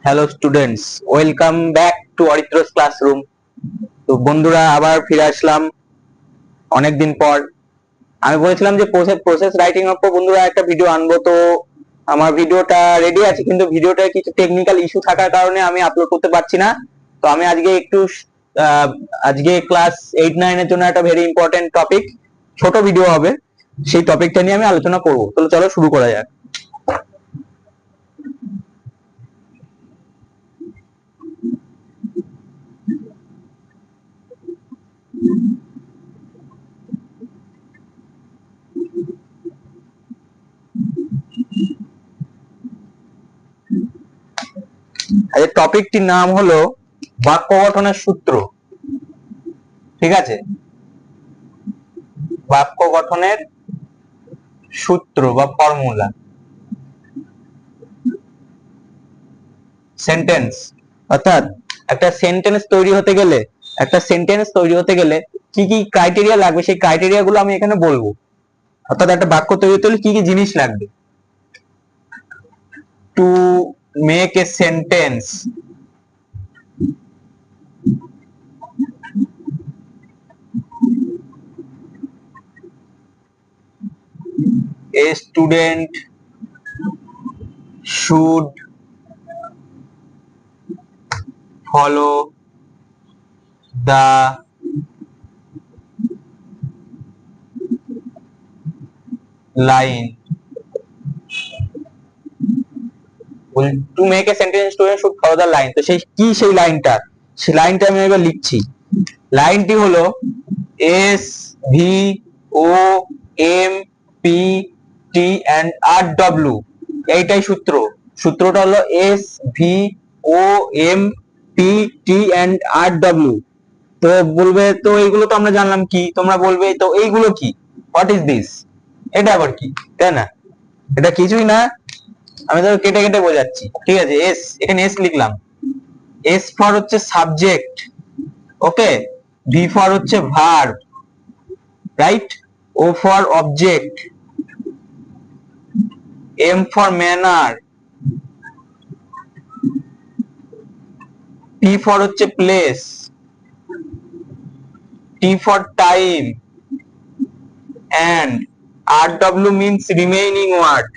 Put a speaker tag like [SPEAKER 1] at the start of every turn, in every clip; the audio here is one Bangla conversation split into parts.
[SPEAKER 1] Hello students, welcome back to Aritra's classroom. তো বন্ধুরা, আবার ফিরে আসলাম অনেকদিন পর। আমি বলেছিলাম যে প্রসেস রাইটিং এর উপর বন্ধুরা একটা ভিডিও আনবো। তো আমার ভিডিওটা রেডি আছে, কিন্তু ভিডিওটায় কিছু টেকনিক্যাল ইস্যু থাকার কারণে আমি আপলোড করতে পারছি না। তো আমি আহ, আজকে ক্লাস 8-9 এর জন্য একটা ভেরি ইম্পর্টেন্ট টপিক, ছোট ভিডিও হবে, সেই টপিকটা নিয়ে আমি আলোচনা করবো। তাহলে চলো শুরু করা যাক। এই টপিকটির নাম হলো বাক্য গঠনের সূত্র। ঠিক আছে, বাক্য গঠনের সূত্র বা ফর্মুলা। সেন্টেন্স, অর্থাৎ একটা সেন্টেন্স তৈরি হতে গেলে কি কি ক্রাইটেরিয়া লাগবে, সেই ক্রাইটেরিয়া গুলো আমি এখানে বলবো। অর্থাৎ একটা বাক্য তৈরি হতে হলে কি কি জিনিস লাগবে। Two make a sentence, a student should follow the line. Two make a sentence, student should follow the line. তো সেই লাইনটা, সেই লাইনটা আমি এবার লিখছি। লাইনটি হলো S V O M P T and R W. এইটাই সূত্রটা হলো S V O M P T and R W. তো বলবে, তো এইগুলো তো আমরা জানলাম কি, তোমরা বলবে তো এইগুলো কি, হোয়াট ইজ দিস, এটা আবার কি, তাই না? এটা কিছুই না, আমি তো কেটে কেটে বোঝাচ্ছি। ঠিক আছে, এখানে এস লিখলাম। এস ফর হচ্ছে সাবজেক্ট, ওকে। ভি ফর হচ্ছে verb, right. O for object, M for manner, P for হচ্ছে place, T for time, and RW means remaining word.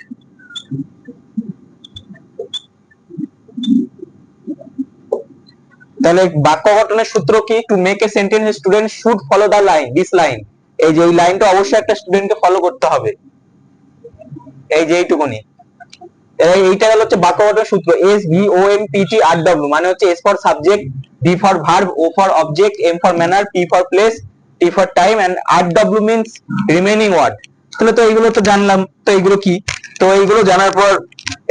[SPEAKER 1] তাহলে বাক্য গঠনের সূত্র কি? To make a sentence student should follow the line, this line. এই যে এই লাইনটা অবশ্যই একটা স্টুডেন্টকে ফলো করতে হবে, এই যে এইটুকুনি। এইটা হচ্ছে বাক্য গঠনের সূত্র। S V O M P T R W মানে হচ্ছে S for subject, V for verb, O for object, M for manner, P for place, T for time, and R W means remaining word. তাহলে তো এইগুলো তো জানলাম। তো এইগুলো কি? তো এইগুলো জানার পর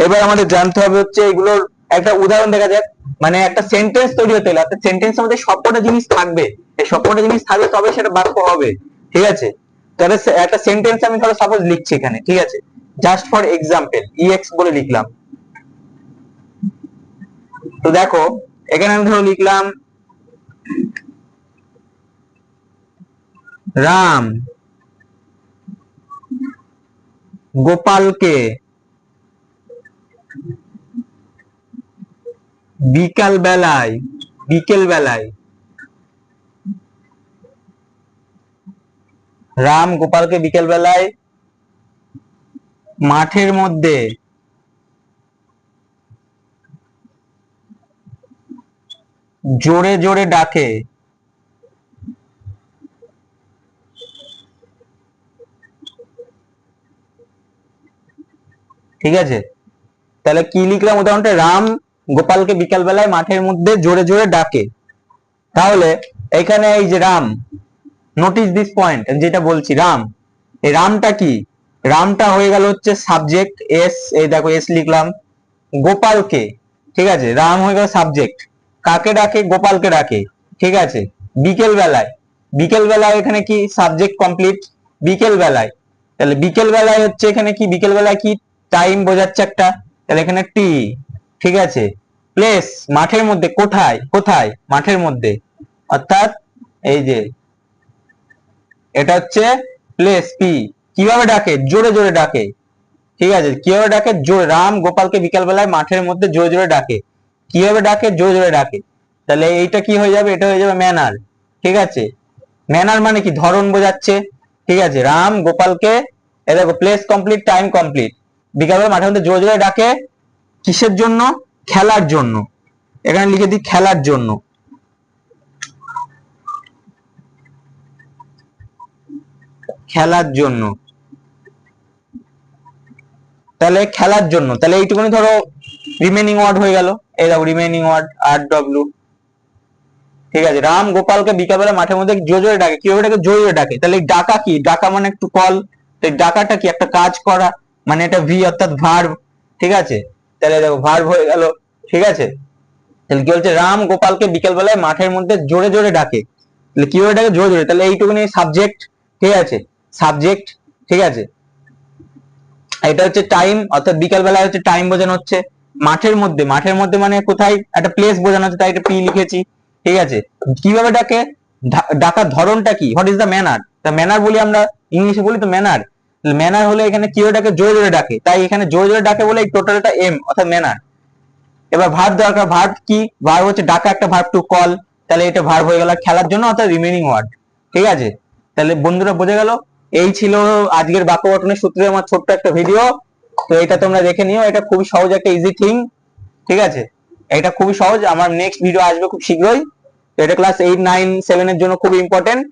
[SPEAKER 1] এবার আমাদের জানতে হবে হচ্ছে এগুলোর একটা উদাহরণ দেখা যাক। মানে একটা সেন্টেন্স তৈরি হতে গেলে, একটা সেন্টেন্সের মধ্যে সবকটা জিনিস থাকবে। এই সবকটা জিনিস থাকবে তবে সেটা বাক্য হবে। ঠিক আছে, তাহলে একটা সেন্টেন্স আমি ধরো সাপোজ লিখছি এখানে। ঠিক আছে, জাস্ট ফর এক্সাম্পল ইএক্স বলে লিখলাম। তো দেখো, এখানে আমি ধরো লিখলাম রাম গোপালকে বিকেল বেলায় রাম গোপালকে বিকেল বেলায় মাঠের মধ্যে জোরে জোরে ডাকে। ঠিক আছে, তাহলে কি লিখলাম উদাহরণটা? রাম গোপালকে বিকেল বেলায় মাঠের মধ্যে জোরে জোরে ডাকে। তাহলে এখানে এই যে রাম, নোটিস দিস পয়েন্ট, যেটা বলছি রাম, এই রামটা কি? রামটা হয়ে গেল হচ্ছে সাবজেক্ট, এস, এই দেখো এস লিখলাম। গোপালকে, ঠিক আছে, রাম হয়ে গেল সাবজেক্ট, কাকে ডাকে? গোপালকে ডাকে। ঠিক আছে, বিকেল বেলায়, বিকেল বেলায় এখানে কি সাবজেক্ট কমপ্লিট, বিকেল বেলায়। তাহলে বিকেল বেলায় হচ্ছে এখানে কি, বিকেল বেলায় কি টাইম বোঝাচ্ছে একটা, তাহলে এখানে টি। ঠিক আছে, প্লেস মাঠের মধ্যে, কোথায়? কোথায়? মাঠের মধ্যে, অর্থাৎ এই যে এটা হচ্ছে প্লেস, পি। কিভাবে ডাকে? জোরে জোরে ডাকে। ঠিক আছে, কিভাবে ডাকে? জোরে। রাম গোপালকে বিকাল বেলায় মাঠের মধ্যে জোরে জোরে ডাকে। কিভাবে ডাকে? জোরে জোরে ডাকে। তাহলে এইটা কি হয়ে যাবে? এটা হয়ে যাবে ম্যানার। ঠিক আছে, ম্যানার মানে কি? ধরন বোঝাচ্ছে। ঠিক আছে, রাম গোপালকে, এ দেখো প্লেস কমপ্লিট, টাইম কমপ্লিট, বিকালবেলা মাঠের মধ্যে জোরে জোরে ডাকে কিসের জন্য? খেলার জন্য। এখানে লিখে দিই খেলার জন্য। খেলার জন্য। তাহলে খেলার জন্য, তাহলে এইটুকুনি ধরো রিমেনিং ওয়ার্ড হয়ে গেল। এই দেখো রিমেনিং ওয়ার্ড RW। ঠিক আছে, রাম গোপালকে বিকালবেলা মাঠের মধ্যে জোরে জোরে ডাকে। কিভাবে ডাকে? জোরে জোরে ডাকে। তাহলে এই ডাকা কি? ডাকা মানে একটু কল। এই ডাকাটা কি? একটা কাজ করা, মানে এটা ভি অর্থাৎ ভার্ব। ঠিক আছে, তাহলে দেখো ভার্ব হয়ে গেল। ঠিক আছে, তাহলে কি বলছে? রাম গোপালকে বিকেল বেলায় মাঠের মধ্যে জোরে জোরে ডাকে। তাহলে কিভাবে ডাকে? জোরে জোরে। তাহলে এইটুকুনি সাবজেক্ট। ঠিক আছে, সাবজেক্ট। ঠিক আছে, এটা হচ্ছে টাইম, অর্থাৎ বিকাল বেলায় হচ্ছে টাইম বোঝানো হচ্ছে। মাঠের মধ্যে, মাঠের মধ্যে মানে কোথায়? একটা প্লেস বোঝানো হচ্ছে, তাই এটা পি লিখেছি। ঠিক আছে, কিভাবে ডাকে? ডাকার ধরনটা কি? What is the manner? তা ম্যানার বলি আমরা, ইংলিশে বলি তো ম্যানার। ম্যানার হলে এখানে কিভাবে ডাকে? জোরে জোরে ডাকে, তাই এখানে জোরে জোরে ডাকে বলে এই টোটালটা এম অর্থাৎ ম্যানার। এবার ভার্ব দরকার। ভার্ব কি? ভার্ব হচ্ছে ডাকা, একটা ভার্ব টু কল। তাহলে এটা ভার্ব হয়ে গেল খেলার জন্য অর্থাৎ রিমেনিং ওয়ার্ড। ঠিক আছে, তাহলে বন্ধুরা বোঝা গেল। এই ছিল আজকের বাক্য গঠনের সূত্রে আমার ছোট্ট একটা ভিডিও। তো এটা তোমরা দেখে নিও, এটা খুবই সহজ একটা ইজি থিং। ঠিক আছে, এটা খুবই সহজ। আমার নেক্সট ভিডিও আসবে খুব শীঘ্রই। তো এটা ক্লাস 8, 9, 7 এর জন্য খুব ইম্পর্টেন্ট।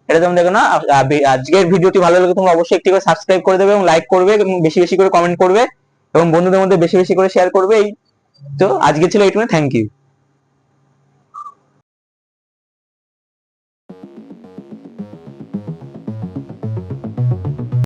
[SPEAKER 1] এটা তোমরা দেখো না। আজকের ভিডিওটি ভালো লাগলে তোমরা অবশ্যই একটি করে সাবস্ক্রাইব করে দেবে এবং লাইক করবে এবং বেশি বেশি করে কমেন্ট করবে এবং বন্ধুদের মধ্যে বেশি বেশি করে শেয়ার করবে। এই তো আজকে ছিল এইটুকু। Thank you.